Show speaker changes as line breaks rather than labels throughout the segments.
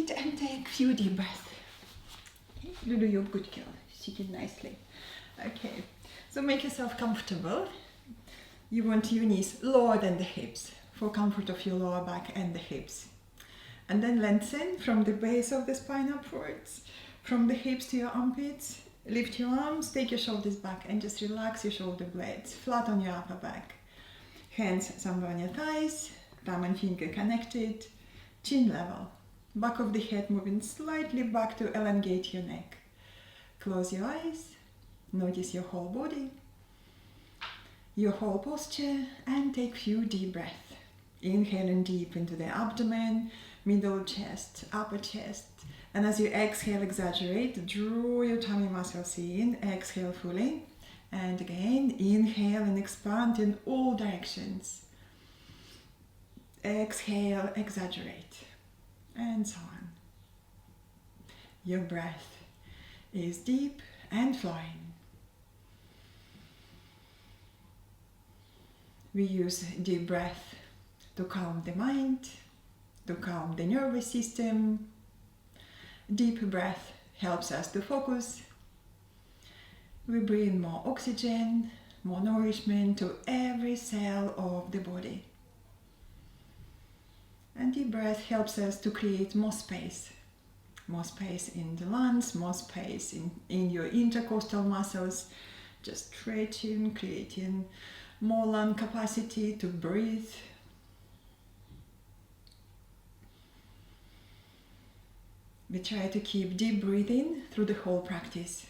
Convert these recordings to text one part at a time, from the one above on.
mind and take a few deep breaths. Lulu, you're good girl, sitting nicely. Okay, so make yourself comfortable. You want your knees lower than the hips for comfort of your lower back and the hips. And then lengthen from the base of the spine upwards, from the hips to your armpits. Lift your arms, take your shoulders back and just relax your shoulder blades, flat on your upper back. Hands somewhere on your thighs, thumb and finger connected, chin level. Back of the head moving slightly back to elongate your neck. Close your eyes, notice your whole body, your whole posture, and take a few deep breaths. Inhaling deep into the abdomen, middle chest, upper chest. And as you exhale, exaggerate, draw your tummy muscles in, exhale fully. And again, inhale and expand in all directions. Exhale, exaggerate. And so on. Your breath is deep and flowing. We use deep breath to calm the mind, to calm the nervous system. Deep breath helps us to focus. We bring more oxygen, more nourishment to every cell of the body. And deep breath helps us to create more space in the lungs, more space in your intercostal muscles, just stretching, creating more lung capacity to breathe. We try to keep deep breathing through the whole practice.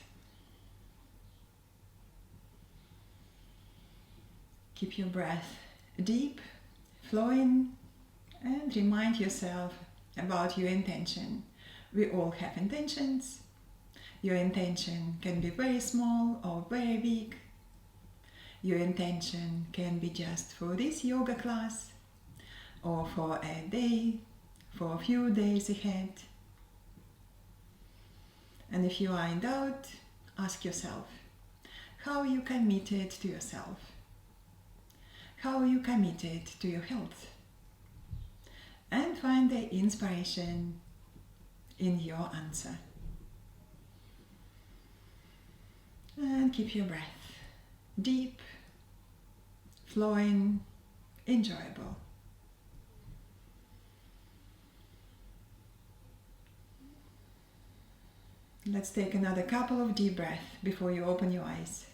Keep your breath deep, flowing, and remind yourself about your intention. We all have intentions. Your intention can be very small or very big. Your intention can be just for this yoga class, or for a day, for a few days ahead. And if you are in doubt, ask yourself, how are you committed to yourself? How are you committed to your health? And find the inspiration in your answer. And keep your breath deep, flowing, enjoyable. Let's take another couple of deep breaths before you open your eyes.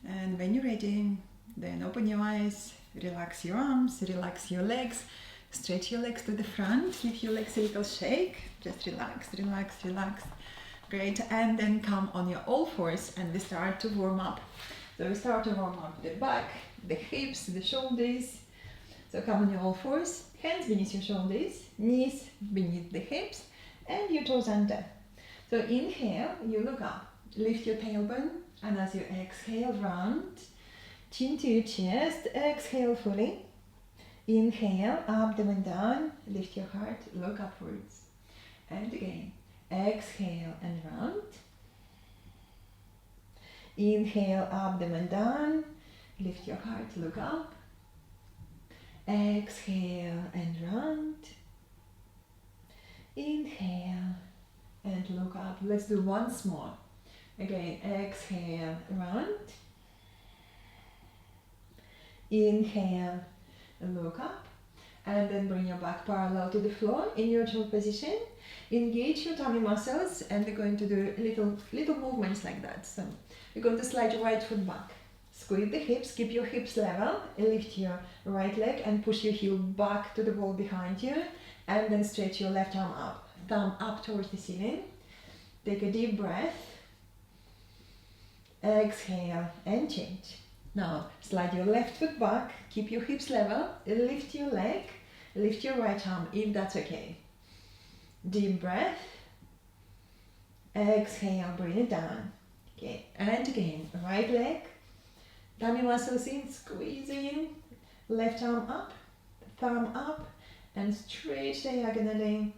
And when you're ready, then open your eyes, relax your arms, relax your legs, stretch your legs to the front, give your legs a little shake, just relax, relax, relax. Great, and then come on your all fours and we start to warm up. So we start to warm up the back, the hips, the shoulders. So come on your all fours, hands beneath your shoulders, knees beneath the hips, and your toes under. So inhale, you look up, lift your tailbone, and as you exhale, round, chin to your chest, exhale fully. Inhale, abdomen down, lift your heart, look upwards. And again, exhale and round. Inhale, abdomen down, lift your heart, look up. Exhale and round. Inhale and look up. Let's do once more. Again, exhale, round. Inhale, look up. And then bring your back parallel to the floor in neutral position. Engage your tummy muscles and we're going to do little movements like that. So we're going to slide your right foot back. Squeeze the hips, keep your hips level, lift your right leg and push your heel back to the wall behind you. And then stretch your left arm up, thumb up towards the ceiling. Take a deep breath. Exhale and change. Now slide your left foot back, keep your hips level, lift your leg, lift your right arm if that's okay. Deep breath. Exhale, bring it down. Okay, and again, right leg, tummy muscles in, squeeze in, left arm up, thumb up, and stretch diagonally.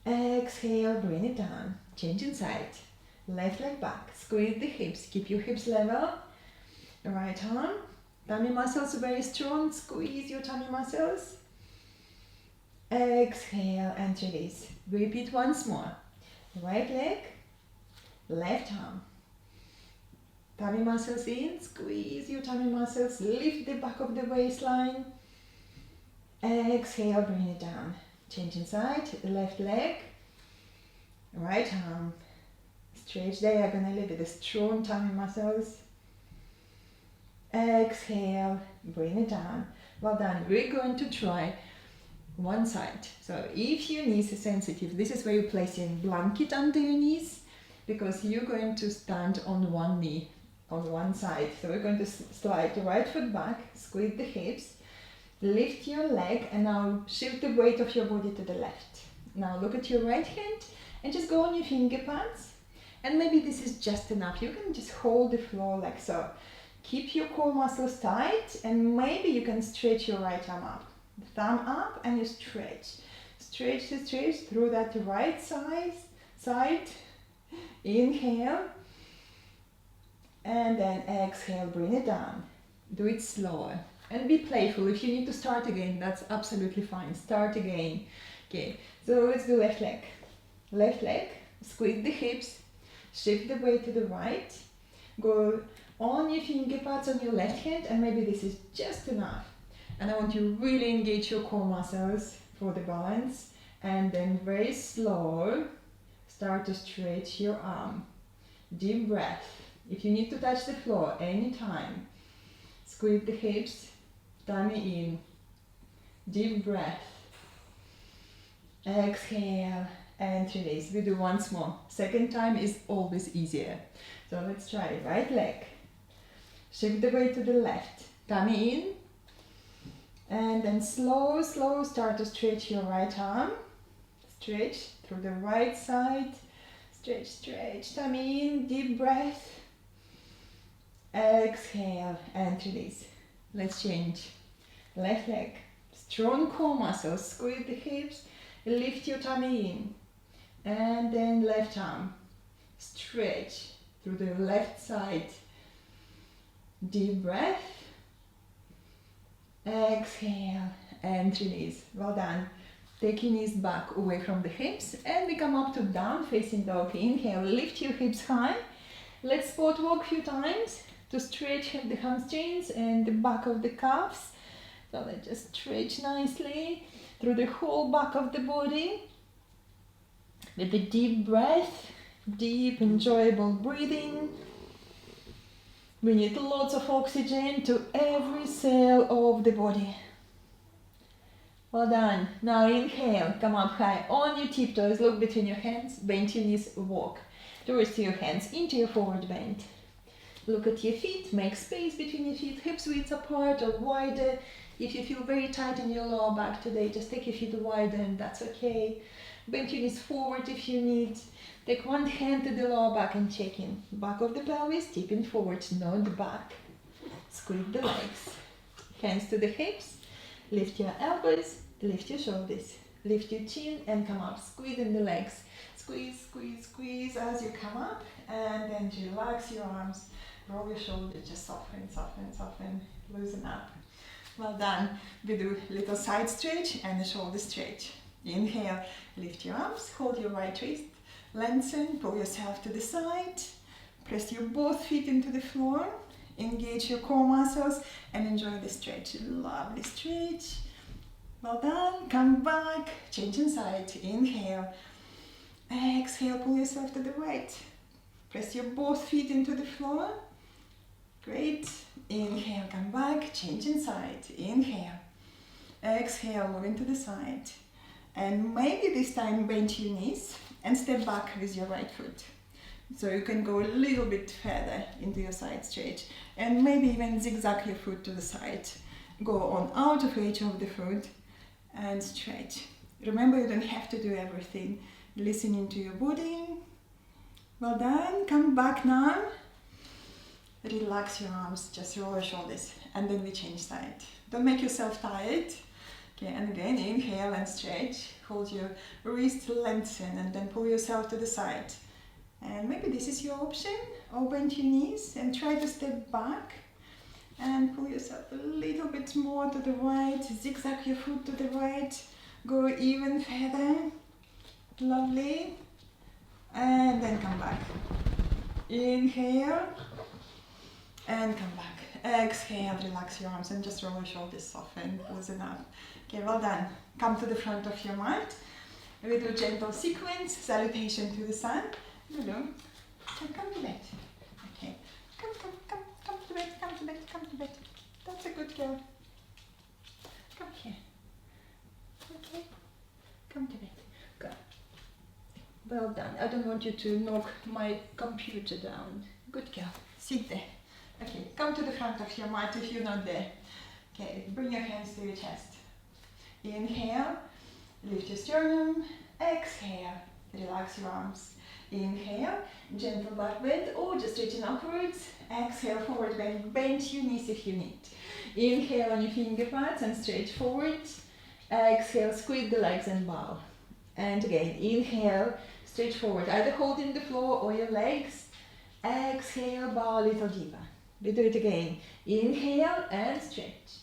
Exhale, bring it down. Change inside. Left leg back, squeeze the hips, keep your hips level. Right arm. Tummy muscles very strong. Squeeze your tummy muscles. Exhale and release. Repeat once more. Right leg, left arm. Tummy muscles in. Squeeze your tummy muscles. Lift the back of the waistline. Exhale, bring it down. Changing side. Left leg, right arm. Stretch diagonally with the strong tummy muscles. Exhale, bring it down. Well done. We're going to try one side. So if your knees are sensitive, this is where you're placing blanket under your knees, because you're going to stand on one knee, on one side. So we're going to slide the right foot back, squeeze the hips, lift your leg, and now shift the weight of your body to the left. Now look at your right hand and just go on your finger pads. And maybe this is just enough. You can just hold the floor like so. Keep your core muscles tight, and maybe you can stretch your right arm up. Thumb up and you stretch. Stretch through that right side. Inhale. And then exhale, bring it down. Do it slower. And be playful. If you need to start again, that's absolutely fine. Start again. Okay, so let's do left leg. Left leg, squeeze the hips, shift the weight to the right. Go on your finger pads on your left hand, and maybe this is just enough. And I want you to really engage your core muscles for the balance. And then very slow, start to stretch your arm. Deep breath. If you need to touch the floor anytime, squeeze the hips, tummy in. Deep breath. Exhale and release. We do once more. Second time is always easier. So let's try it. Right leg. Shift the weight to the left. Tummy in. And then slow start to stretch your right arm. Stretch through the right side. Stretch. Tummy in. Deep breath. Exhale and release. Let's change. Left leg. Strong core muscles. Squeeze the hips. Lift your tummy in. And then left arm. Stretch through the left side. Deep breath. Exhale and release. Well done. Take your knees back away from the hips, and we come up to down facing dog. Inhale, lift your hips high. Let's spot walk a few times to stretch the hamstrings and the back of the calves. So let's just stretch nicely through the whole back of the body with a deep breath, deep enjoyable breathing. We need lots of oxygen to every cell of the body. Well done. Now inhale, come up high on your tiptoes, look between your hands, bend your knees, walk. Towards your hands into your forward bend. Look at your feet, make space between your feet, hips width apart or wider. If you feel very tight in your lower back today, just take your feet wider and that's okay. Bend your knees forward if you need. Take one hand to the lower back and check in. Back of the pelvis, tipping forward, not the back. Squeeze the legs. Hands to the hips. Lift your elbows, lift your shoulders. Lift your chin and come up. Squeeze in the legs. Squeeze as you come up. And then relax your arms. Roll your shoulders, just soften. Loosen up. Well done. We do little side stretch and a shoulder stretch. Inhale, lift your arms, hold your right wrist, lengthen, pull yourself to the side, press your both feet into the floor, engage your core muscles and enjoy the stretch. Lovely stretch. Well done. Come back, changing side. Inhale, exhale, pull yourself to the right. Press your both feet into the floor. Great. Inhale, come back, changing side. Inhale, exhale, moving to the side. And maybe this time bend your knees and step back with your right foot. So you can go a little bit further into your side stretch and maybe even zigzag your foot to the side. Go on out of reach of the foot and stretch. Remember, you don't have to do everything. Listen into your body. Well done. Come back now. Relax your arms, just roll your shoulders and then we change side. Don't make yourself tired. Okay, and again, inhale and stretch. Hold your wrist, lengthen, and then pull yourself to the side. And maybe this is your option, or bend your knees and try to step back And pull yourself a little bit more to the right, zigzag your foot to the right, go even further, lovely, and then come back. Inhale, and come back. Exhale, relax your arms and just roll your shoulders, soften, pause enough. Okay, well done. Come to the front of your mat. We do gentle sequence, salutation to the sun. Lulu, and come to bed. Okay, come to bed, come to bed, come to bed. That's a good girl. Come here. Okay, come to bed. Go. Well done. I don't want you to knock my computer down. Good girl. Sit there. Okay, come to the front of your mat if you're not there. Okay, bring your hands to your chest. Inhale, lift your sternum. Exhale, relax your arms. Inhale, gentle back bend or just straighten upwards. Exhale, forward bend. Bend your knees if you need. Inhale on your finger pads and straight forward. Exhale, squeeze the legs and bow. And again, inhale, straight forward, either holding the floor or your legs. Exhale, bow a little deeper. We do it again. Inhale and stretch.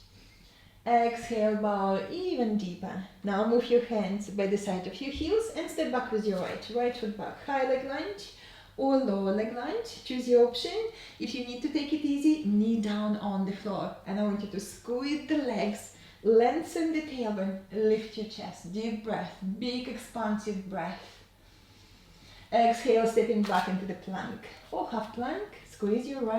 Exhale, bow even deeper. Now move your hands by the side of your heels and step back with your right foot back. High leg lunge or lower leg lunge. Choose your option. If you need to take it easy, knee down on the floor. And I want you to squeeze the legs, lengthen the tailbone, lift your chest. Deep breath, big expansive breath. Exhale, stepping back into the plank or half plank. Squeeze your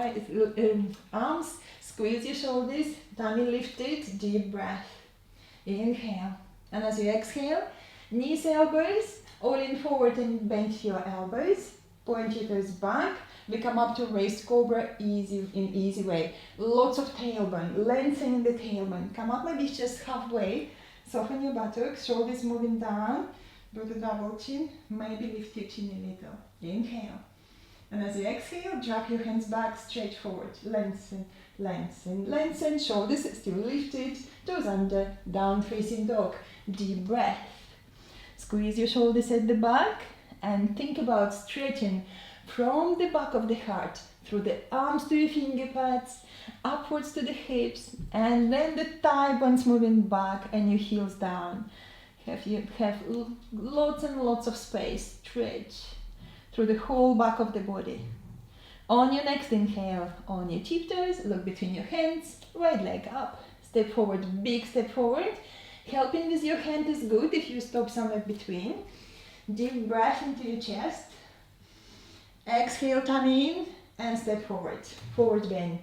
arms, squeeze your shoulders, tummy lifted, deep breath. Inhale. And as you exhale, knees, elbows, all in forward and bend your elbows. Point your toes back. We come up to raised cobra easy way. Lots of tailbone, lengthening the tailbone. Come up maybe just halfway. Soften your buttocks, shoulders moving down. Do the double chin, maybe lift your chin a little. Inhale. And as you exhale, drop your hands back, straight forward. Lengthen, lengthen, lengthen. Shoulders still lifted. Toes under, down facing dog. Deep breath. Squeeze your shoulders at the back and think about stretching from the back of the heart through the arms to your finger pads, upwards to the hips, and then the thigh bones moving back and your heels down. Have lots and lots of space. Stretch through the whole back of the body. On your next inhale, on your tiptoes, look between your hands, right leg up, step forward, big step forward. Helping with your hand is good if you stop somewhere between. Deep breath into your chest. Exhale, tummy in and step forward. Forward bend.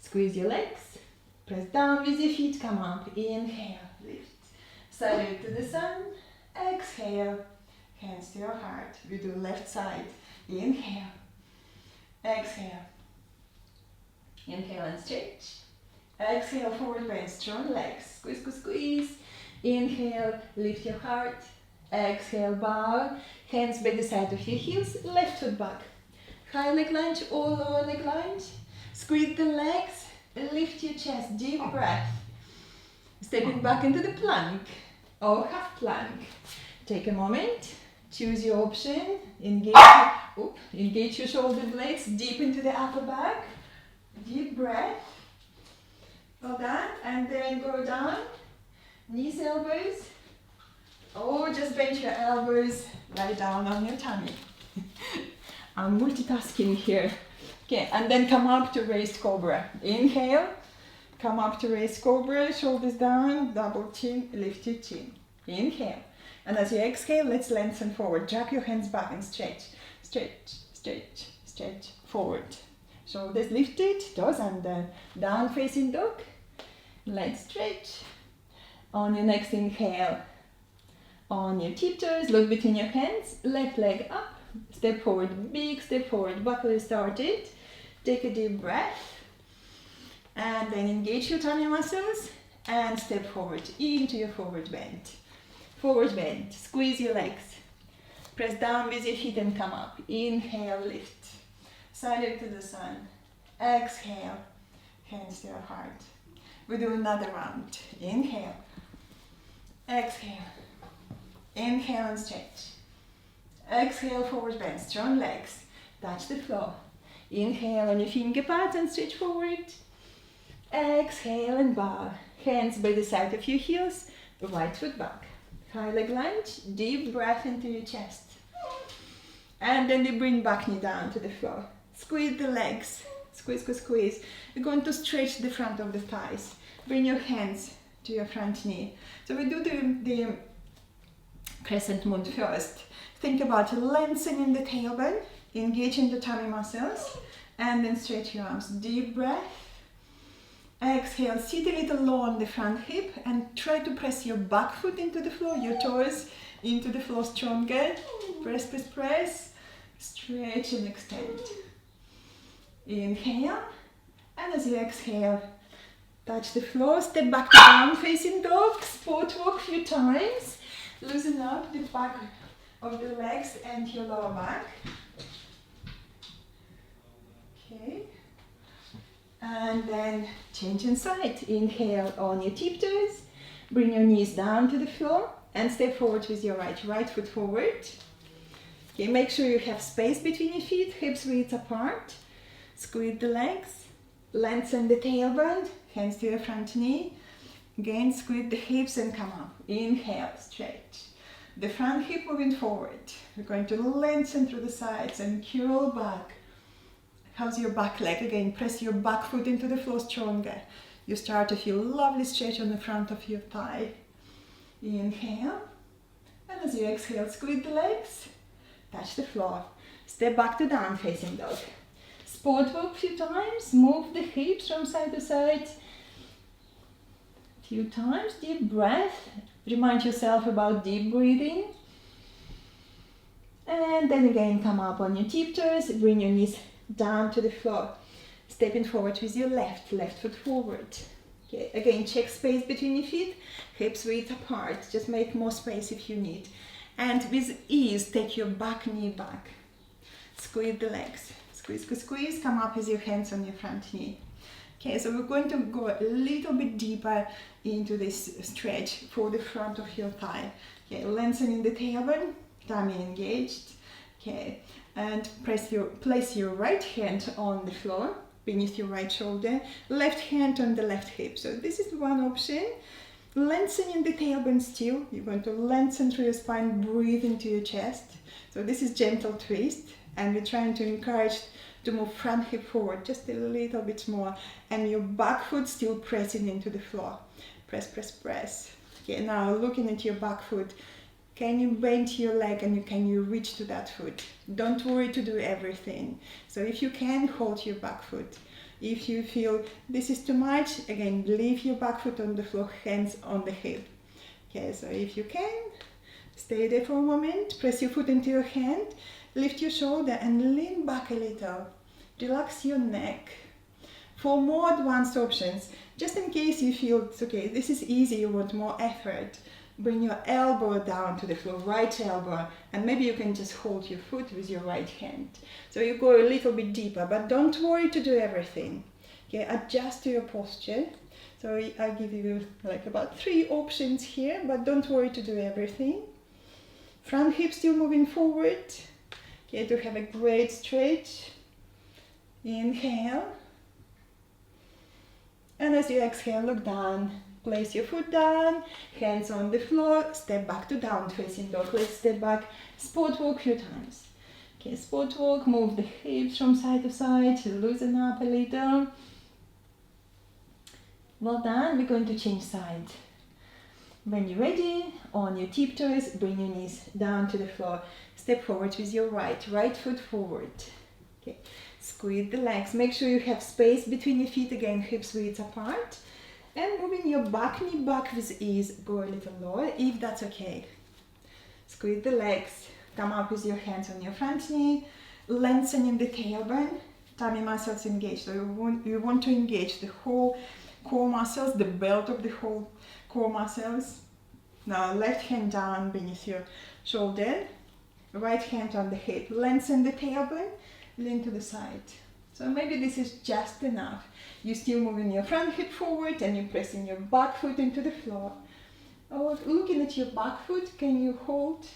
Squeeze your legs. Press down with your feet, come up. Inhale, lift. Salute to the sun. Exhale. Hands to your heart. We do left side. Inhale. Exhale. Inhale and stretch. Exhale, forward bend, strong legs. Squeeze, squeeze, squeeze. Inhale, lift your heart. Exhale, bow. Hands by the side of your heels. Left foot back. High leg lunge or lower leg lunge. Squeeze the legs. Lift your chest. Deep breath. Stepping back into the plank or half plank. Take a moment. Choose your option. Engage your shoulder blades deep into the upper back. Deep breath. Well done. And then go down. Knees, elbows. Or just bend your elbows. Lie down on your tummy. I'm multitasking here. Okay, and then come up to raised cobra. Inhale. Come up to raised cobra. Shoulders down. Double chin. Lift your chin. Inhale. And as you exhale, let's lengthen forward. Drop your hands back and stretch. Stretch, stretch, stretch. Forward. Shoulders lifted. Toes under. Down facing dog. Let's stretch. On your next inhale. On your tiptoes, look between your hands. Left leg up. Step forward. Big step forward. Back where you started. Take a deep breath. And then engage your tummy muscles. And step forward into your forward bend. Forward bend. Squeeze your legs. Press down with your feet and come up. Inhale, lift. Salute to the sun. Exhale. Hands to your heart. We do another round. Inhale. Exhale. Inhale and stretch. Exhale, forward bend. Strong legs. Touch the floor. Inhale on your finger pads and stretch forward. Exhale and bow. Hands by the side of your heels, right foot back. High leg lunge, deep breath into your chest. And then you bring back knee down to the floor. Squeeze the legs, squeeze, squeeze, squeeze. You're going to stretch the front of the thighs. Bring your hands to your front knee. So we do the crescent moon first. Think about lengthening the tailbone, engaging the tummy muscles, and then stretch your arms. Deep breath. Exhale, sit a little low on the front hip and try to press your back foot into the floor, your toes into the floor stronger. Press, press, press. Stretch and extend. Inhale, and as you exhale, touch the floor, step back to down facing dog, sport walk a few times. Loosen up the back of the legs and your lower back. Okay. And then change inside. Inhale on your tiptoes. Bring your knees down to the floor and step forward with your right foot forward. Okay, make sure you have space between your feet, hips width apart. Squeeze the legs, lengthen the tailbone, hands to your front knee. Again, squeeze the hips and come up. Inhale, stretch. The front hip moving forward. We're going to lengthen through the sides and curl back. How's your back leg? Again, press your back foot into the floor stronger. You start to feel lovely stretch on the front of your thigh. Inhale. And as you exhale, squeeze the legs. Touch the floor. Step back to down facing dog. Sport walk a few times. Move the hips from side to side. Few times. Deep breath. Remind yourself about deep breathing. And then again, come up on your tiptoes. Bring your knees down to the floor. Stepping forward with your left foot forward. Okay, again, check space between your feet, hips width apart. Just make more space if you need. And with ease, take your back knee back. Squeeze the legs. Squeeze, squeeze, squeeze. Come up with your hands on your front knee. Okay, so we're going to go a little bit deeper into this stretch for the front of your thigh. Okay, lengthening the tailbone, tummy engaged. Okay, and place your right hand on the floor beneath your right shoulder, left hand on the left hip. So this is one option. Lengthening the tailbone still. You're going to lengthen through your spine, breathe into your chest. So this is gentle twist, and we're trying to encourage to move front hip forward just a little bit more, and your back foot still pressing into the floor. Press, press, press. Okay, now looking at your back foot. Can you bend your leg and can you reach to that foot? Don't worry to do everything. So if you can, hold your back foot. If you feel this is too much, again, leave your back foot on the floor, hands on the hip. Okay, so if you can, stay there for a moment, press your foot into your hand, lift your shoulder and lean back a little. Relax your neck. For more advanced options, just in case you feel it's okay, this is easy, you want more effort, bring your elbow down to the floor, right elbow, and maybe you can just hold your foot with your right hand. So you go a little bit deeper, but don't worry to do everything. Okay, adjust to your posture. So I give you like about 3 options here, but don't worry to do everything. Front hip still moving forward. Okay, to have a great stretch. Inhale. And as you exhale, look down. Place your foot down, hands on the floor, step back to down facing dog. Let's step back, sport walk a few times. Okay, sport walk, move the hips from side to side, loosen up a little. Well done, we're going to change side. When you're ready, on your tiptoes, bring your knees down to the floor. Step forward with your right foot forward. Okay, squeeze the legs, make sure you have space between your feet, again, hips width apart. And moving your back knee back with ease, go a little lower if that's okay. Squeeze the legs, come up with your hands on your front knee, lengthening the tailbone, tummy muscles engaged. So you want to engage the whole core muscles, the belt of the whole core muscles. Now left hand down beneath your shoulder, right hand on the hip, lengthen the tailbone, lean to the side. So maybe this is just enough. You're still moving your front hip forward and you're pressing your back foot into the floor. Or looking at your back foot, can you hold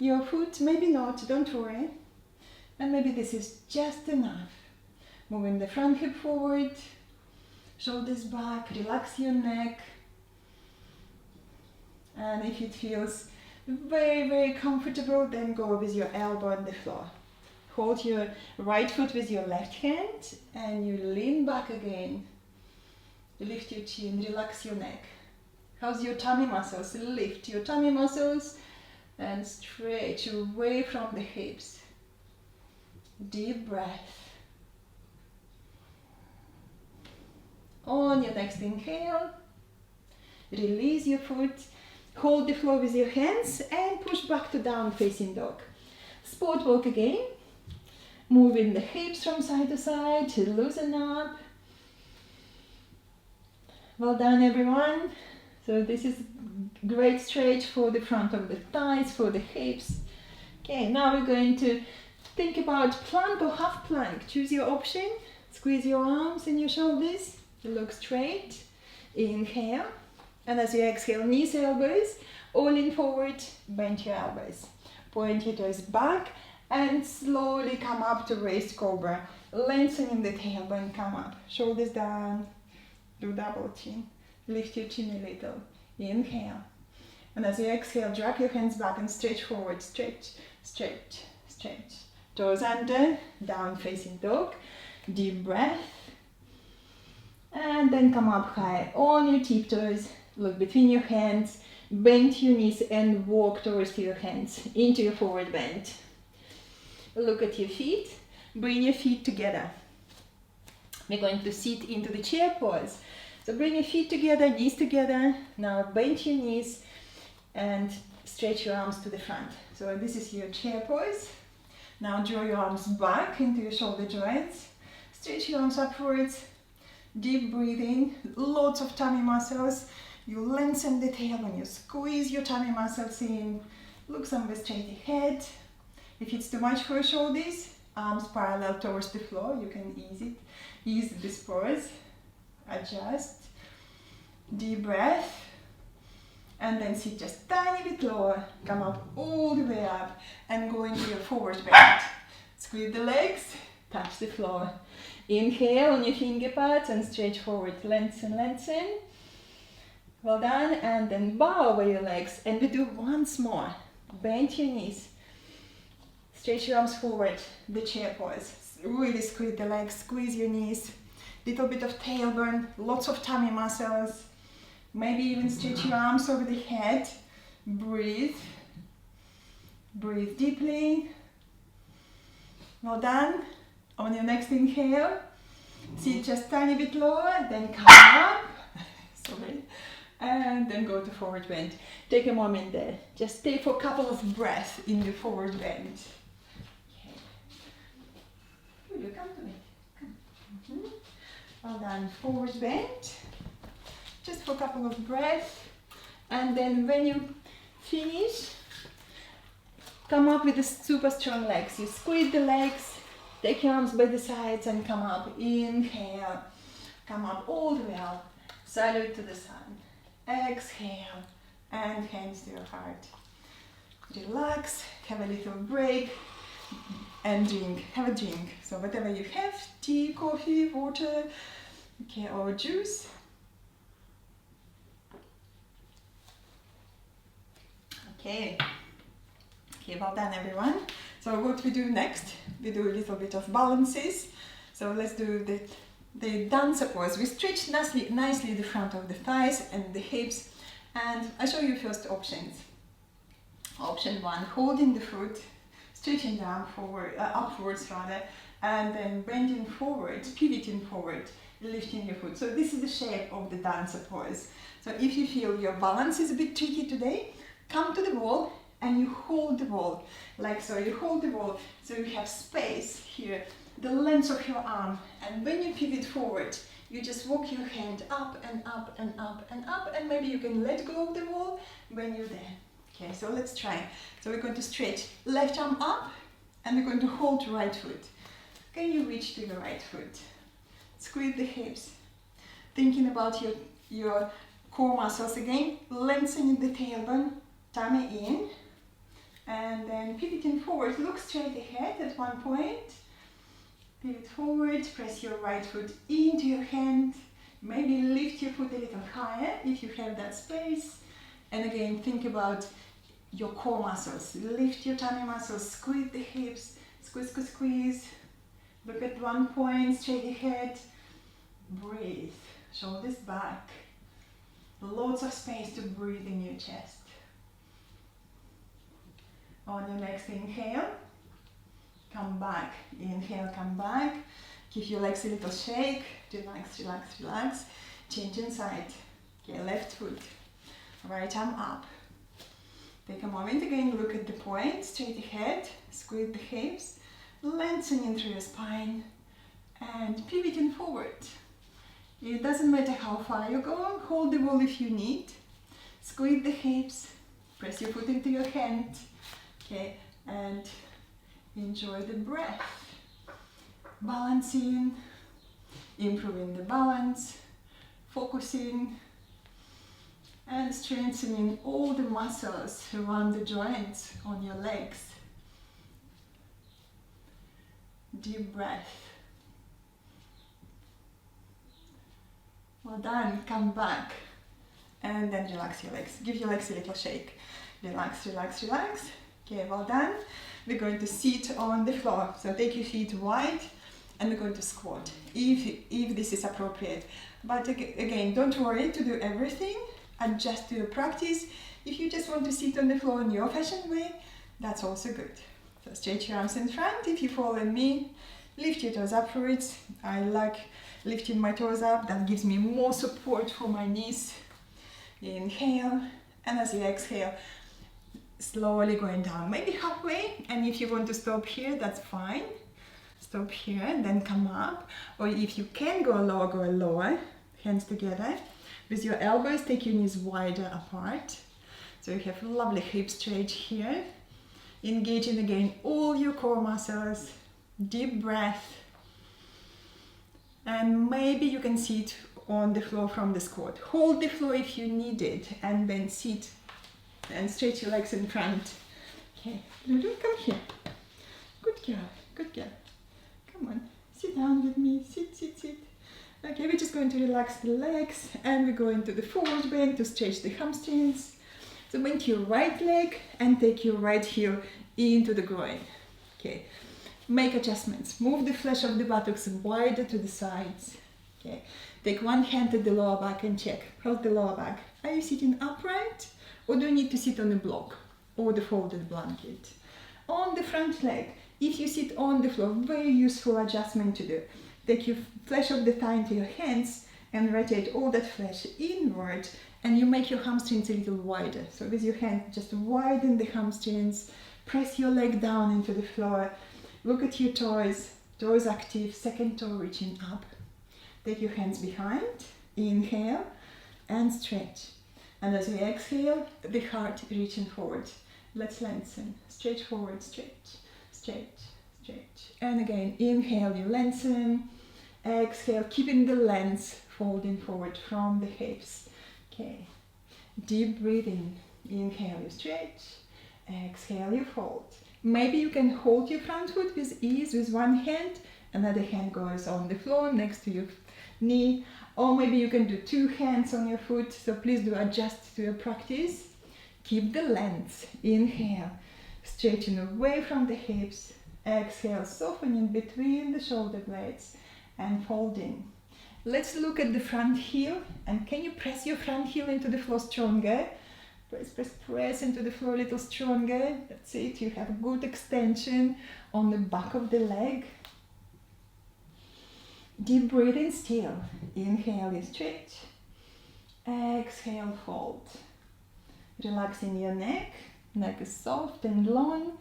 your foot? Maybe not, don't worry. And maybe this is just enough. Moving the front hip forward, shoulders back, relax your neck. And if it feels very, very comfortable, then go with your elbow on the floor. Hold your right foot with your left hand and you lean back again. Lift your chin, relax your neck. How's your tummy muscles? Lift your tummy muscles and stretch away from the hips. Deep breath. On your next inhale, release your foot, hold the floor with your hands and push back to down facing dog. Sport walk again. Moving the hips from side to side, loosen up. Well done, everyone. So this is great stretch for the front of the thighs, for the hips. Okay, now we're going to think about plank or half plank. Choose your option. Squeeze your arms and your shoulders. Look straight. Inhale. And as you exhale, knees, elbows. All in forward, bend your elbows. Point your toes back and slowly come up to raised cobra. Lengthening the tailbone, come up. Shoulders down. Do double chin. Lift your chin a little. Inhale. And as you exhale, drop your hands back and stretch forward. Stretch, stretch, stretch. Toes under, down facing dog. Deep breath. And then come up high on your tiptoes. Look between your hands. Bend your knees and walk towards your hands into your forward bend. Look at your feet. Bring your feet together. We're going to sit into the chair pose. So bring your feet together, knees together. Now bend your knees and stretch your arms to the front. So this is your chair pose. Now draw your arms back into your shoulder joints. Stretch your arms upwards. Deep breathing, lots of tummy muscles. You lengthen the tailbone, you squeeze your tummy muscles in. Look somewhere straight ahead. If it's too much for your shoulders, arms parallel towards the floor, you can ease this pose. Adjust. Deep breath. And then sit just tiny bit lower. Come up all the way up and go into your forward bend. Squeeze the legs, touch the floor. Inhale on your finger pads and stretch forward. Lengthen, lengthen. Well done. And then bow over your legs. And we do once more. Bend your knees. Stretch your arms forward. The chair pose. Really squeeze the legs, squeeze your knees. Little bit of tailbone, lots of tummy muscles. Maybe even stretch your arms over the head. Breathe. Breathe deeply. Well done. On your next inhale, sit just tiny bit lower, then come up. Sorry. And then go to forward bend. Take a moment there. Just stay for a couple of breaths in the forward bend. Okay. Good, come to me. Come. Well done. Forward bend. Just for a couple of breaths. And then when you finish, come up with the super strong legs. You squeeze the legs. Take your arms by the sides and come up. Inhale. Come up all the way up. Salute to the sun. Exhale. And hands to your heart. Relax. Have a little break. And drink. Have a drink. So whatever you have. Tea, coffee, water. Okay, or juice. Okay. Okay, well done everyone. So what we do next, we do a little bit of balances. So let's do the dancer pose. We stretch nicely the front of the thighs and the hips. And I show you first options. Option 1, holding the foot, stretching the arm forward, upwards rather, and then bending forward, pivoting forward, lifting your foot. So this is the shape of the dancer pose. So if you feel your balance is a bit tricky today, come to the wall and you hold the wall, like so. You hold the wall so you have space here, the length of your arm, and when you pivot forward, you just walk your hand up and up and up and up, and maybe you can let go of the wall when you're there. Okay, so let's try. So we're going to stretch left arm up, and we're going to hold right foot. Can you reach to the right foot? Squeeze the hips, thinking about your core muscles again, lengthening the tailbone, tummy in, and then pivoting forward. Look straight ahead at one point. Pivot forward, press your right foot into your hand, Maybe lift your foot a little higher if you have that space. And again, think about your core muscles. Lift your tummy muscles, squeeze the hips, squeeze, squeeze, squeeze. Look at one point, straight ahead. Breathe, shoulders back. Lots of space to breathe in your chest. On your next inhale, come back. Inhale, come back. Give your legs a little shake. Relax, relax, relax. Change inside. Okay, left foot. Right arm up. Take a moment again, look at the point, straight ahead. Squeeze the hips. Lengthening through your spine. And pivoting forward. It doesn't matter how far you go. Hold the wall if you need. Squeeze the hips. Press your foot into your hand. Okay, and enjoy the breath. Balancing, improving the balance, focusing, and strengthening all the muscles around the joints on your legs. Deep breath. Well done, come back. And then relax your legs. Give your legs a little shake. Relax, relax, relax. Okay, well done. We're going to sit on the floor. So take your feet wide and we're going to squat if this is appropriate. But again, don't worry to do everything. Adjust to your practice. If you just want to sit on the floor in your fashion way, that's also good. So stretch your arms in front. If you follow me, lift your toes upwards. I like lifting my toes up. That gives me more support for my knees. Inhale, and as you exhale, slowly going down, maybe halfway, and if you want to stop here, that's fine. Stop here and then come up, or if you can go lower, hands together. With your elbows, take your knees wider apart. So you have lovely hip stretch here. Engaging again all your core muscles. Deep breath. And maybe you can sit on the floor from the squat. Hold the floor if you need it, and then sit and stretch your legs in front. Okay, Lulu, come here. Good girl, good girl. Come on, sit down with me. Sit, sit, sit. Okay, we're just going to relax the legs, and we go into the forward bend to stretch the hamstrings. So bend your right leg and take your right heel into the groin. Okay, make adjustments. Move the flesh of the buttocks wider to the sides. Okay, take one hand at the lower back and check. How's the lower back? Are you sitting upright? Or do you need to sit on the block or the folded blanket? On the front leg, if you sit on the floor, very useful adjustment to do. Take your flesh of the thigh into your hands and rotate all that flesh inward, and you make your hamstrings a little wider. So with your hand, just widen the hamstrings, press your leg down into the floor, look at your toes, toes active, second toe reaching up. Take your hands behind, inhale and stretch. And as we exhale, the heart reaching forward. Let's lengthen. Stretch forward, stretch, stretch, stretch. And again, inhale, you lengthen. Exhale, keeping the length, folding forward from the hips. Okay. Deep breathing. Inhale, you stretch. Exhale, you fold. Maybe you can hold your front foot with ease with one hand. Another hand goes on the floor next to your knee. Or maybe you can do two hands on your foot, so please do adjust to your practice. Keep the length. Inhale, stretching away from the hips. Exhale, softening between the shoulder blades and folding. Let's look at the front heel, and can you press your front heel into the floor stronger? Press, press, press into the floor a little stronger. That's it, you have a good extension on the back of the leg. Deep breathing still. Inhale, you stretch. Exhale, fold. Relaxing your neck. Neck is soft and long.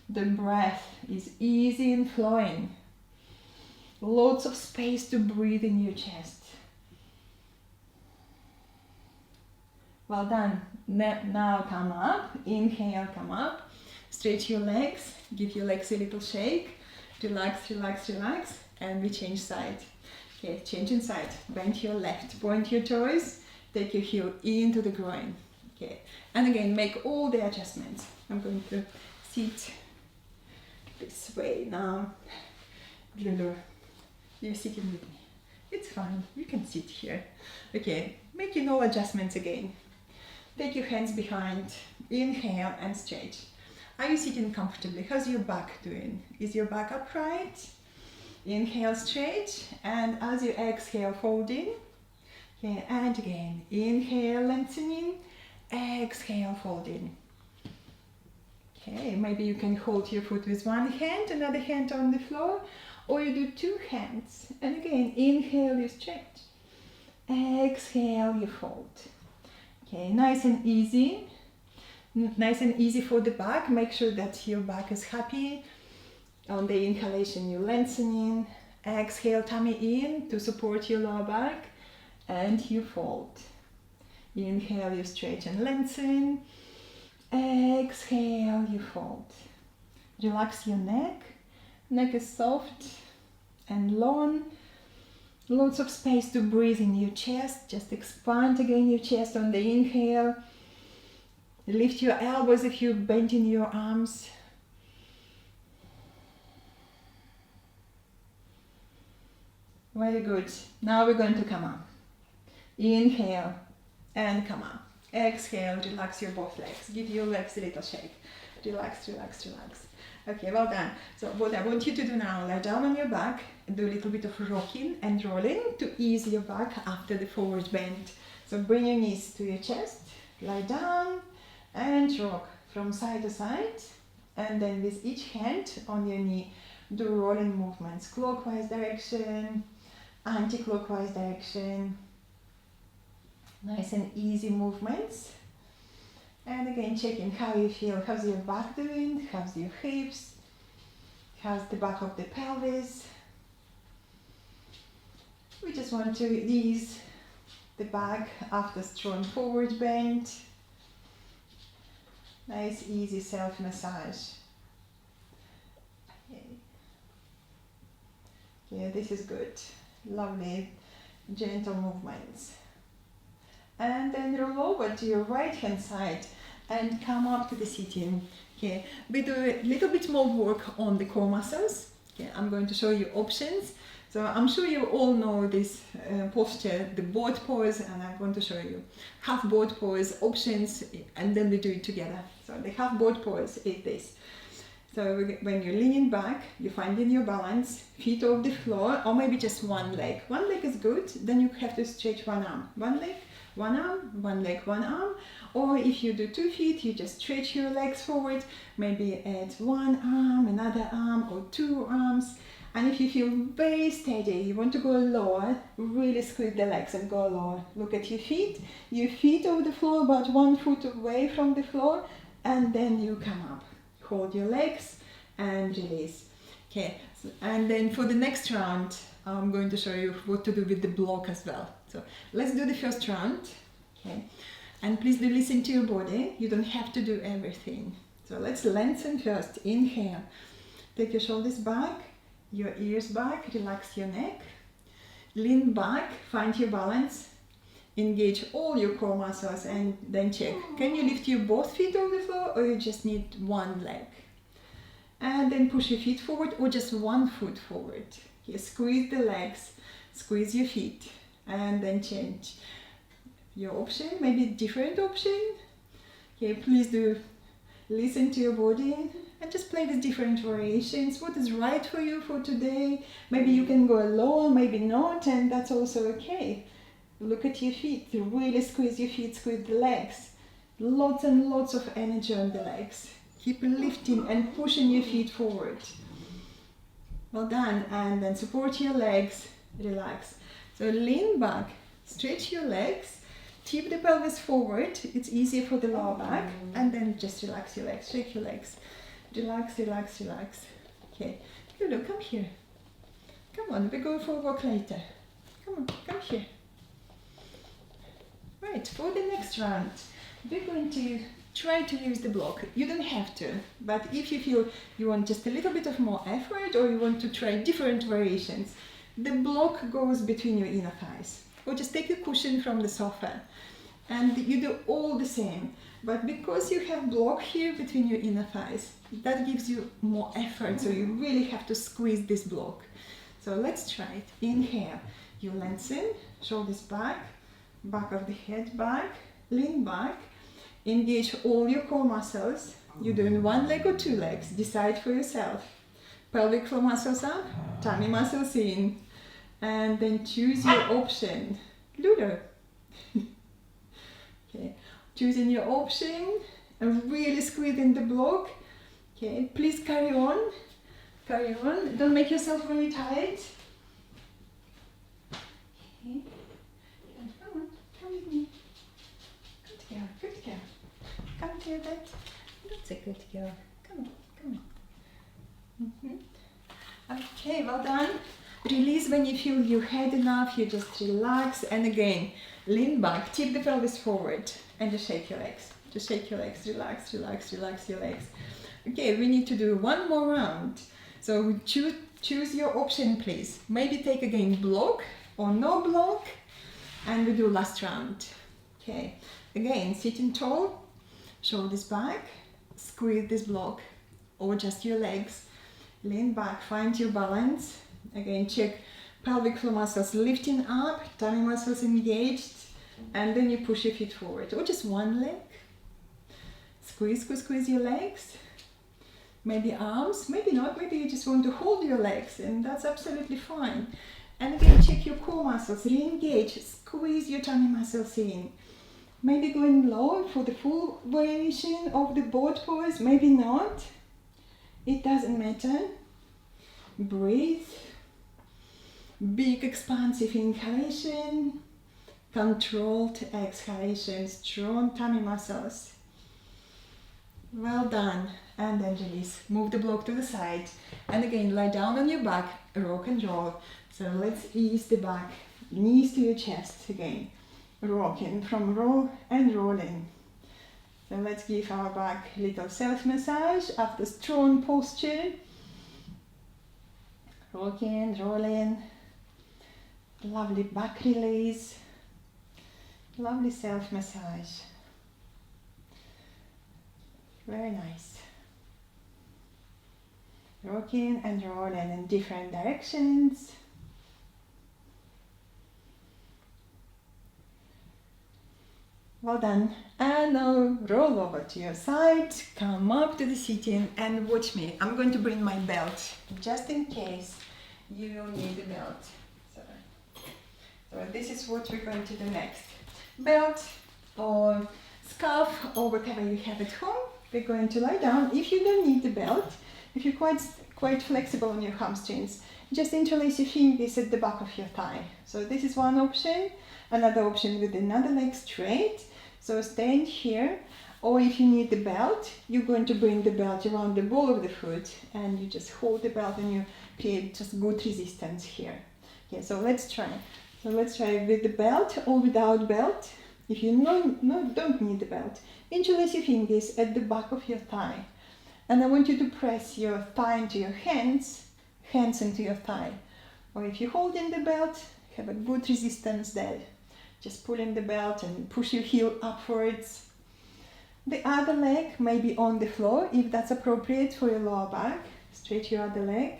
The breath is easy and flowing. Lots of space to breathe in your chest. Well done. Now come up. Inhale, come up. Stretch your legs. Give your legs a little shake. Relax, relax, relax. And we change side. Okay, changing side. Bend your left, point your toes, take your heel into the groin. Okay, and again, make all the adjustments. I'm going to sit this way now. Lulu, you're sitting with me. It's fine, you can sit here. Okay, make your normal adjustments again. Take your hands behind, inhale and stretch. Are you sitting comfortably? How's your back doing? Is your back upright? Inhale, stretch, and as you exhale, folding. Okay, and again, inhale, lengthening, exhale, folding. Okay, maybe you can hold your foot with one hand, another hand on the floor, or you do two hands. And again, inhale, you stretch. Exhale, you fold. Okay, nice and easy. Nice and easy for the back. Make sure that your back is happy. On the inhalation, you're lengthening. Exhale, tummy in to support your lower back. And you fold. Inhale, you stretch and lengthen. Exhale, you fold. Relax your neck. Neck is soft and long. Lots of space to breathe in your chest. Just expand again your chest on the inhale. Lift your elbows if you're bending your arms. Very good. Now we're going to come up. Inhale and come up. Exhale, relax your both legs. Give your legs a little shake. Relax, relax, relax. Okay, well done. So what I want you to do now, lie down on your back, do a little bit of rocking and rolling to ease your back after the forward bend. So bring your knees to your chest, lie down and rock from side to side. And then with each hand on your knee, do rolling movements, clockwise direction, anti-clockwise direction. Nice and easy movements. And again, checking how you feel. How's your back doing? How's your hips? How's the back of the pelvis? We just want to ease the back after strong forward bend. Nice, easy self-massage. Okay. Yeah, this is good. Lovely, gentle movements. And then roll over to your right hand side and come up to the sitting. Okay, we do a little bit more work on the core muscles. Okay, I'm going to show you options. So I'm sure you all know this posture, the boat pose, and I'm going to show you half boat pose options, and then we do it together. So the half boat pose is this. So when you're leaning back, you're finding your balance, feet off the floor, or maybe just one leg. One leg is good, then you have to stretch one arm. One leg, one arm, one leg, one arm. Or if you do 2 feet, you just stretch your legs forward, maybe add one arm, another arm, or 2 arms. And if you feel very steady, you want to go lower, really squeeze the legs and go lower. Look at your feet over the floor, about 1 foot away from the floor, and then you come up. Hold your legs and release. Okay, so, and then for the next round, I'm going to show you what to do with the block as well. So let's do the first round. Okay, and please do listen to your body. You don't have to do everything. So let's lengthen first. Inhale. Take your shoulders back, your ears back, relax your neck. Lean back, find your balance. Engage all your core muscles and then check. Can you lift your both feet over the floor or you just need one leg? And then push your feet forward or just 1 foot forward. Here, squeeze the legs, squeeze your feet, and then change your option, maybe a different option. Okay, please do listen to your body and just play with different variations. What is right for you for today? Maybe you can go lower, maybe not, and that's also okay. Look at your feet, really squeeze your feet, squeeze the legs. Lots and lots of energy on the legs. Keep lifting and pushing your feet forward. Well done, and then support your legs, relax. So lean back, stretch your legs, tip the pelvis forward, it's easier for the lower back, and then just relax your legs, shake your legs. Relax, relax, relax. Okay, Lulu, come here. Come on, we're going for a walk later. Come on, come here. Right, for the next round, we're going to try to use the block. You don't have to, but if you feel you want just a little bit of more effort or you want to try different variations, the block goes between your inner thighs. Or just take a cushion from the sofa and you do all the same. But because you have block here between your inner thighs, that gives you more effort, so you really have to squeeze this block. So let's try it. Inhale. You lengthen, shoulders back, back of the head back, lean back, engage all your core muscles. You're doing one leg or two legs, decide for yourself. Pelvic floor muscles up, tummy muscles in, and then choose your option. Ludo. Okay, choosing your option and really squeezing the block. Okay, please carry on. Carry on. Don't make yourself very tight. Okay. Come on, come with me. Good girl, good girl. Come to your bed. That's a good girl. Come on, come on. Okay, well done. Release when you feel you had enough. You just relax, and again, lean back, tip the pelvis forward, and just shake your legs. Just shake your legs. Relax, relax, relax your legs. Okay, we need to do one more round. So choose your option, please. Maybe take again block or no block, and we do last round. Okay, again, sitting tall, shoulders back, squeeze this block, or just your legs. Lean back, find your balance. Again, check pelvic floor muscles lifting up, tummy muscles engaged, and then you push your feet forward, or just one leg. Squeeze, squeeze, squeeze your legs. Maybe arms, maybe not, maybe you just want to hold your legs, and that's absolutely fine. And again, check your core muscles, re-engage, squeeze your tummy muscles in. Maybe going low for the full variation of the boat pose, maybe not. It doesn't matter. Breathe. Big expansive inhalation, controlled exhalation, strong tummy muscles. Well done. And then release. Move the block to the side. And again, lie down on your back, rock and roll. So let's ease the back, knees to your chest again. Rocking from roll and rolling. So let's give our back a little self-massage after strong posture. Rocking, rolling. Lovely back release. Lovely self-massage. Very nice. Rocking and rolling in different directions. Well done. And now roll over to your side, come up to the sitting and watch me. I'm going to bring my belt, just in case you need a belt. So this is what we're going to do next. Belt or scarf or whatever you have at home. We're going to lie down. If you don't need the belt, if you're quite flexible on your hamstrings, just interlace your fingers at the back of your thigh. So this is one option. Another option with another leg straight. So stand here, or if you need the belt, you're going to bring the belt around the ball of the foot and you just hold the belt and you create just good resistance here. Okay, so let's try. So let's try with the belt or without belt. If you don't need the belt, interlace your fingers at the back of your thigh. And I want you to press your thigh into your hands into your thigh. Or if you're holding the belt, have a good resistance there. Just pull in the belt and push your heel upwards. The other leg may be on the floor if that's appropriate for your lower back. Stretch your other leg.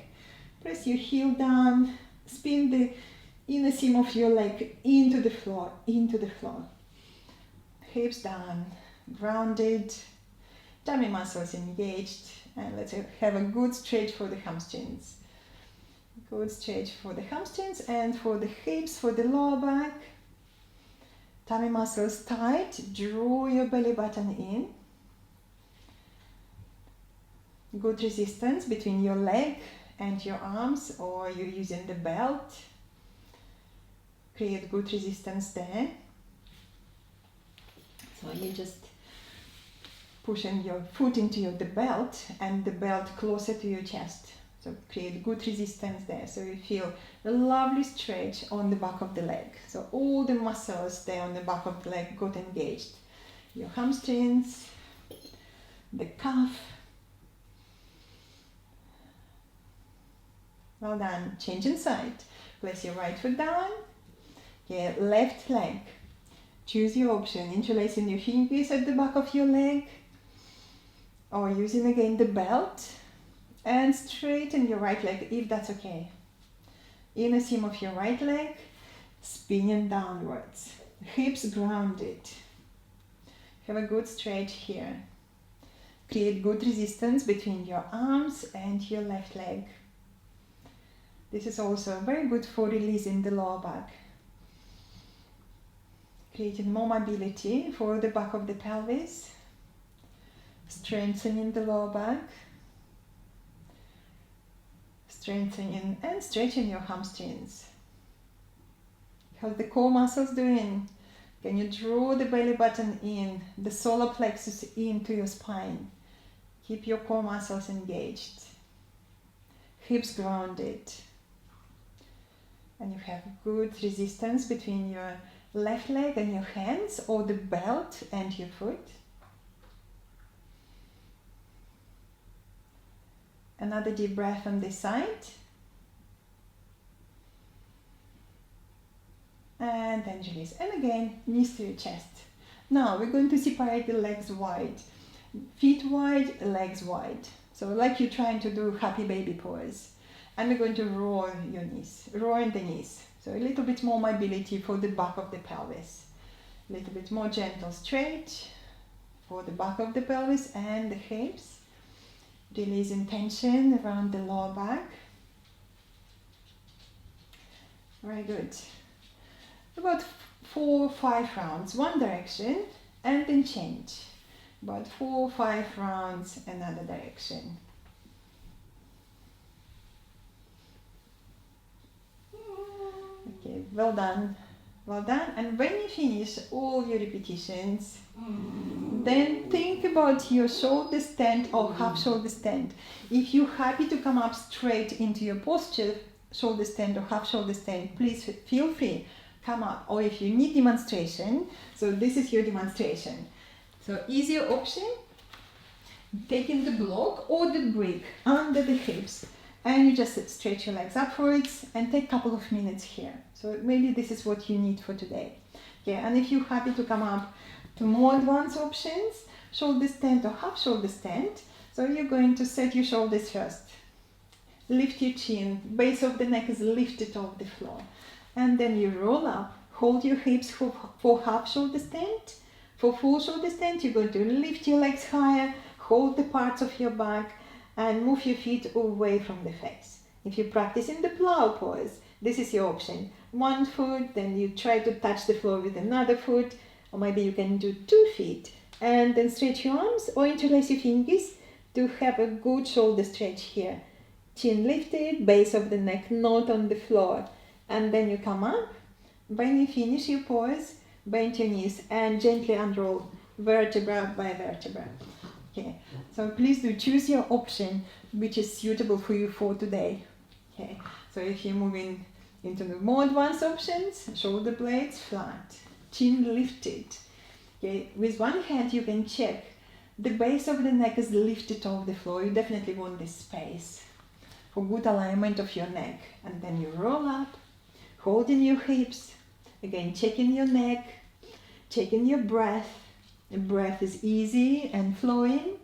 Press your heel down. Spin the inner seam of your leg into the floor, Hips down, grounded, tummy muscles engaged, and let's have a good stretch for the hamstrings. Good stretch for the hamstrings and for the hips, for the lower back. Tummy muscles tight, draw your belly button in. Good resistance between your leg and your arms, or you're using the belt. Create good resistance there. So you just pushing your foot into the belt and the belt closer to your chest. So create good resistance there. So you feel a lovely stretch on the back of the leg. So all the muscles there on the back of the leg got engaged. Your hamstrings, the calf. Well done. Change inside. Place your right foot down. Okay, left leg. Choose your option, interlacing your fingers at the back of your leg, or using again the belt, and straighten your right leg if that's okay. Inner seam of your right leg, spinning downwards. Hips grounded. Have a good stretch here. Create good resistance between your arms and your left leg. This is also very good for releasing the lower back. Creating more mobility for the back of the pelvis. Strengthening the lower back. Strengthening and stretching your hamstrings. How's the core muscles doing? Can you draw the belly button in, the solar plexus into your spine? Keep your core muscles engaged. Hips grounded. And you have good resistance between your left leg and your hands, or the belt and your foot. Another deep breath on this side. And then release. And again, knees to your chest. Now we're going to separate the legs wide. Feet wide, legs wide. So like you're trying to do happy baby pose. And we're going to roll your knees, roll in the knees. So a little bit more mobility for the back of the pelvis. A little bit more gentle stretch for the back of the pelvis and the hips. Releasing tension around the lower back. Very good. About 4 or 5 rounds, one direction, and then change. About 4 or 5 rounds, another direction. Okay, well done. Well done. And when you finish all your repetitions, then think about your shoulder stand or half shoulder stand. If you're happy to come up straight into your posture, shoulder stand or half shoulder stand, please feel free, come up. Or if you need demonstration, so this is your demonstration. So easier option, taking the block or the brick under the hips, and you just stretch your legs upwards and take a couple of minutes here. So maybe this is what you need for today. Yeah, and if you're happy to come up to more advanced options, shoulder stand or half shoulder stand, so you're going to set your shoulders first. Lift your chin, base of the neck is lifted off the floor. And then you roll up, hold your hips for half shoulder stand. For full shoulder stand, you're going to lift your legs higher, hold the parts of your back, and move your feet away from the face. If you're practicing the plow pose, this is your option. One foot, then you try to touch the floor with another foot, or maybe you can do 2 feet, and then stretch your arms or interlace your fingers to have a good shoulder stretch here. Chin lifted, base of the neck not on the floor, and then you come up. When you finish your pose, bend your knees and gently unroll vertebra by vertebra. Okay, so please do choose your option which is suitable for you for today. Okay, so if you're moving into the more advanced options, shoulder blades flat, chin lifted. Okay, with one hand you can check the base of the neck is lifted off the floor. You definitely want this space for good alignment of your neck. And then you roll up, holding your hips, again checking your neck, checking your breath. The breath is easy and flowing.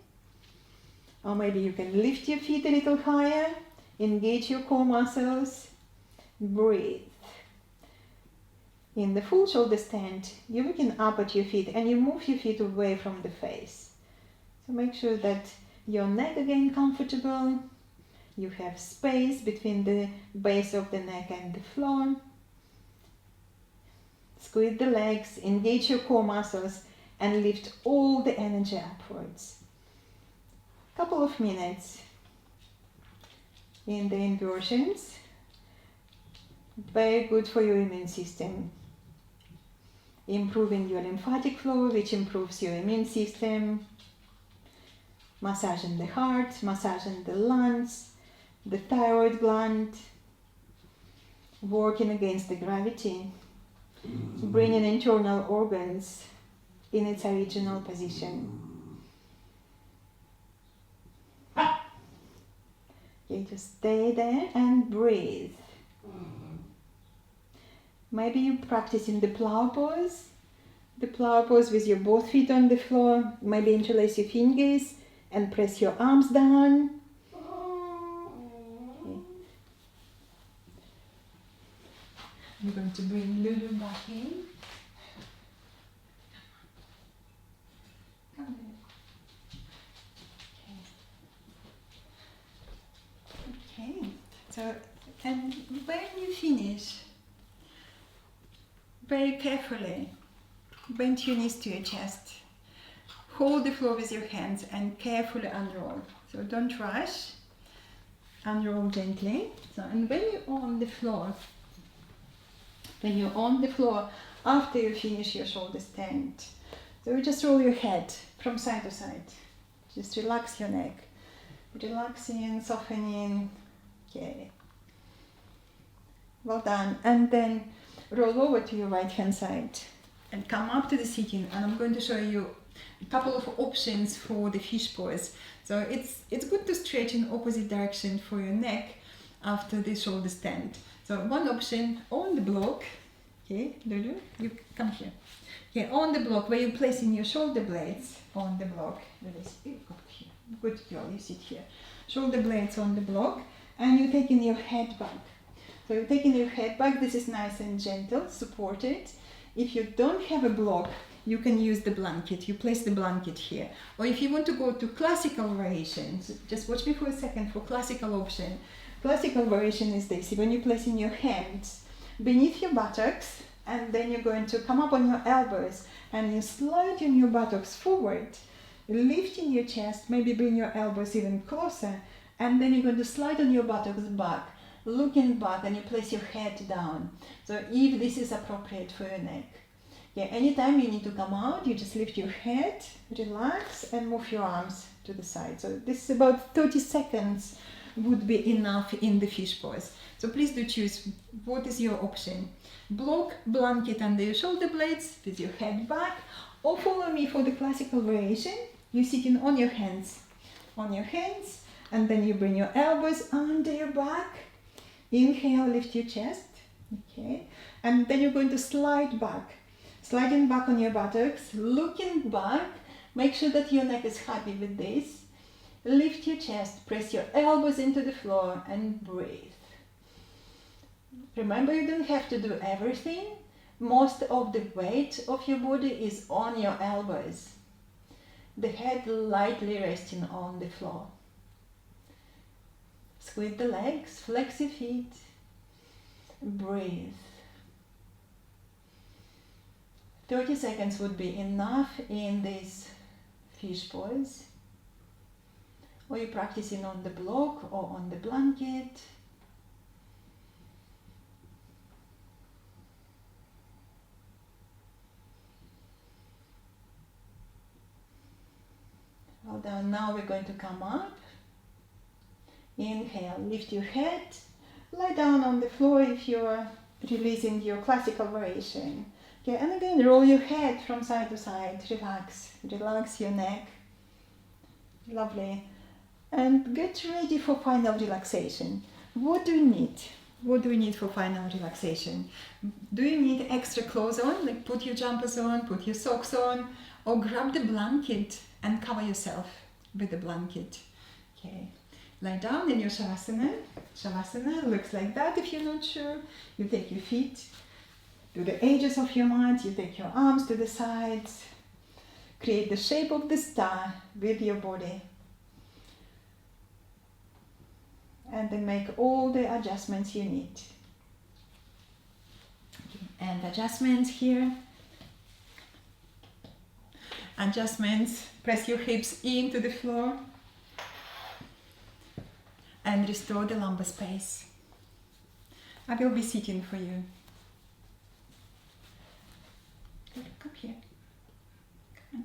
Or maybe you can lift your feet a little higher, engage your core muscles, breathe. In the full shoulder stand, you're looking up at your feet and you move your feet away from the face. So make sure that your neck again comfortable. You have space between the base of the neck and the floor. Squeeze the legs, engage your core muscles, and lift all the energy upwards. Couple of minutes in the inversions. Very good for your immune system. Improving your lymphatic flow, which improves your immune system. Massaging the heart, massaging the lungs, the thyroid gland. Working against the gravity. Bringing internal organs in its original position. Okay, just stay there and breathe. Maybe you practice in the plow pose. The plow pose with your both feet on the floor. Maybe interlace your fingers and press your arms down. Okay. We're going to bring Lulu back in. Come on. Okay. So, and when you finish, very carefully, bend your knees to your chest. Hold the floor with your hands and carefully unroll. So don't rush. Unroll gently. So, and when you're on the floor, after you finish your shoulder stand, so you just roll your head from side to side. Just relax your neck. Relaxing, softening. Okay. Well done. And then roll over to your right hand side and come up to the sitting, and I'm going to show you a couple of options for the fish pose. So it's good to stretch in opposite direction for your neck after the shoulder stand. So one option on the block, okay, Lulu, you come here. Okay, on the block where you're placing your shoulder blades on the block. Good girl, you sit here. Shoulder blades on the block, and you're taking your head back. So you're taking your head back. This is nice and gentle, supported. If you don't have a block, you can use the blanket. You place the blanket here. Or if you want to go to classical variations, just watch me for a second for classical option. Classical variation is this: when you're placing your hands beneath your buttocks, and then you're going to come up on your elbows, and you slide your buttocks forward, lifting your chest, maybe bring your elbows even closer, and then you're going to slide on your buttocks back, looking back, and you place your head down. So if this is appropriate for your neck. Yeah, anytime you need to come out, you just lift your head, relax, and move your arms to the side. So this is about 30 seconds would be enough in the fish pose. So please do choose what is your option. Block, blanket under your shoulder blades with your head back, or follow me for the classical variation. You're sitting on your hands, and then you bring your elbows under your back. Inhale, lift your chest, okay, and then you're going to slide back. Sliding back on your buttocks, looking back, make sure that your neck is happy with this. Lift your chest, press your elbows into the floor and breathe. Remember, you don't have to do everything. Most of the weight of your body is on your elbows. The head lightly resting on the floor. Squeeze the legs, flex your feet, breathe. 30 seconds would be enough in this fish pose. Or you're practicing on the block or on the blanket. Well done. Now we're going to come up. Inhale, lift your head. Lie down on the floor if you're releasing your classical variation. Okay, and again, roll your head from side to side. Relax your neck. Lovely. And get ready for final relaxation. What do you need? What do we need for final relaxation? Do you need extra clothes on? Like put your jumpers on, put your socks on, or grab the blanket and cover yourself with the blanket. Okay. Lie down in your Shavasana. Shavasana looks like that if you're not sure. You take your feet to the edges of your mat, you take your arms to the sides, create the shape of the star with your body, and then make all the adjustments you need. And adjustments here, adjustments, press your hips into the floor and restore the lumbar space. I will be sitting for you. Come here. Come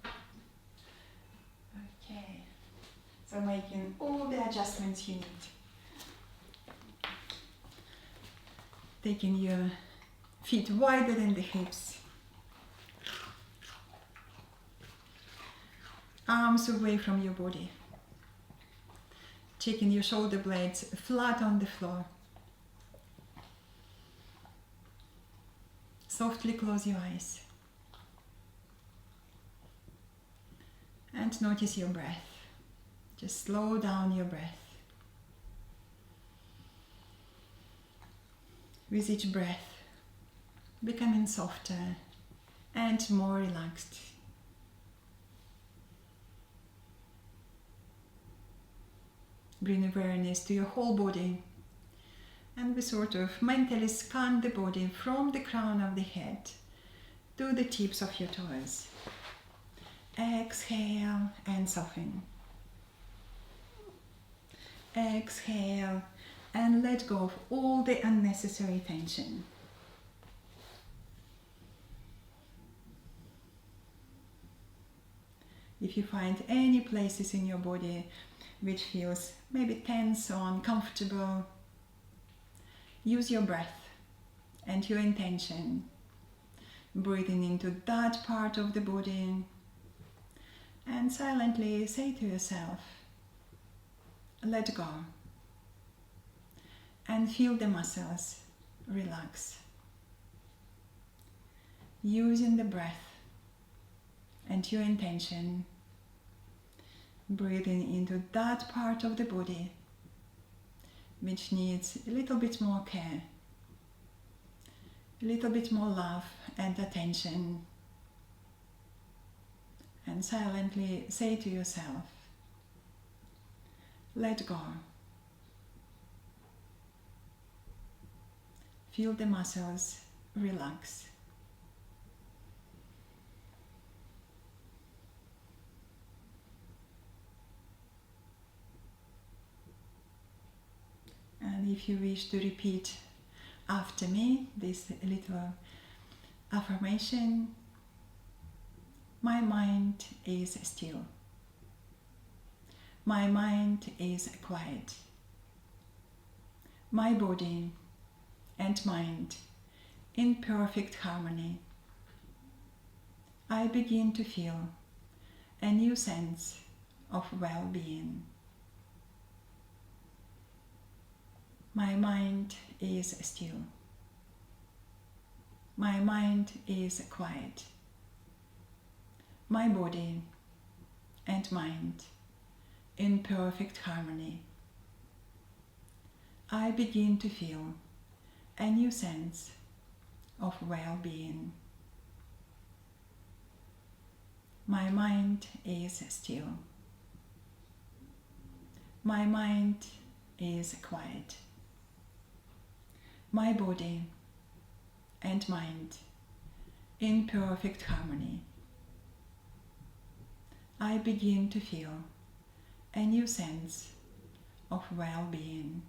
on. Okay. So making all the adjustments you need. Taking your feet wider than the hips. Arms away from your body. Taking your shoulder blades flat on the floor. Softly close your eyes. And notice your breath. Just slow down your breath. With each breath, becoming softer and more relaxed. Bring awareness to your whole body, and we sort of mentally scan the body from the crown of the head to the tips of your toes. Exhale and soften. Exhale and let go of all the unnecessary tension. If you find any places in your body which feels maybe tense or uncomfortable, use your breath and your intention, breathing into that part of the body, and silently say to yourself, let go, and feel the muscles relax. Using the breath and your intention, breathing into that part of the body which needs a little bit more care, a little bit more love and attention, and silently say to yourself, let go. Feel the muscles relax. And if you wish to repeat after me this little affirmation, my mind is still. My mind is quiet. My body and mind in perfect harmony. I begin to feel a new sense of well-being. My mind is still. My mind is quiet. My body and mind in perfect harmony. I begin to feel a new sense of well-being. My mind is still. My mind is quiet. My body and mind in perfect harmony. I begin to feel a new sense of well-being.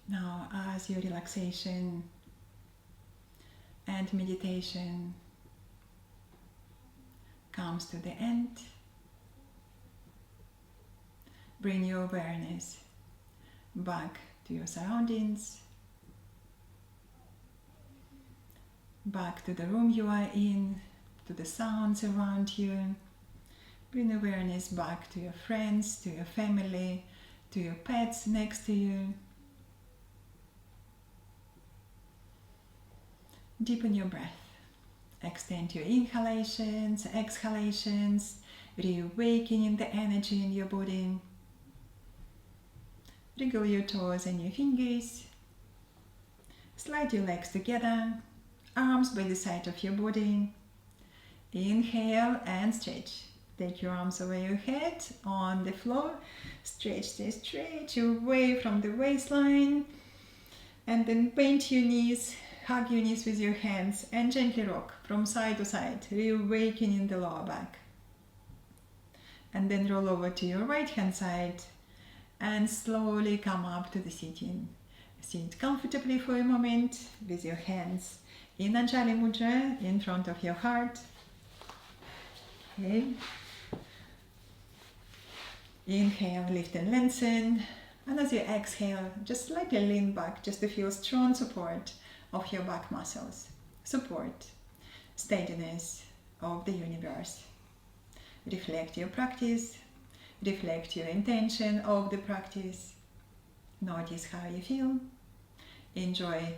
Now, as your relaxation and meditation comes to the end, bring your awareness back to your surroundings, back to the room you are in, to the sounds around you. Bring awareness back to your friends, to your family, to your pets next to you. Deepen your breath. Extend your inhalations, exhalations, reawakening the energy in your body. Wriggle your toes and your fingers. Slide your legs together, arms by the side of your body. Inhale and stretch. Take your arms over your head on the floor. Stretch away from the waistline. And then bend your knees. Hug your knees with your hands and gently rock from side to side, reawakening the lower back. And then roll over to your right hand side and slowly come up to the sitting. Sit comfortably for a moment with your hands in Anjali Mudra in front of your heart. Okay. Inhale, lift and lengthen. And as you exhale, just slightly lean back just to feel strong support of your back muscles. Support, steadiness of the universe. Reflect your practice. Reflect your intention of the practice. Notice how you feel. Enjoy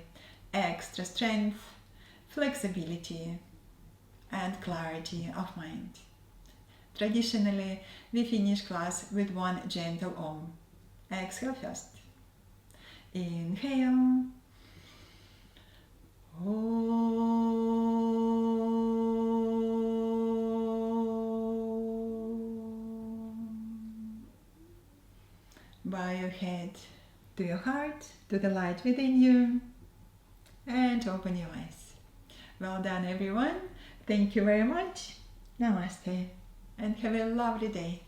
extra strength, flexibility, and clarity of mind. Traditionally, we finish class with one gentle Om. Exhale first. Inhale. Bow your head to your heart, to the light within you, and open your eyes. Well done, everyone. Thank you very much. Namaste, and have a lovely day.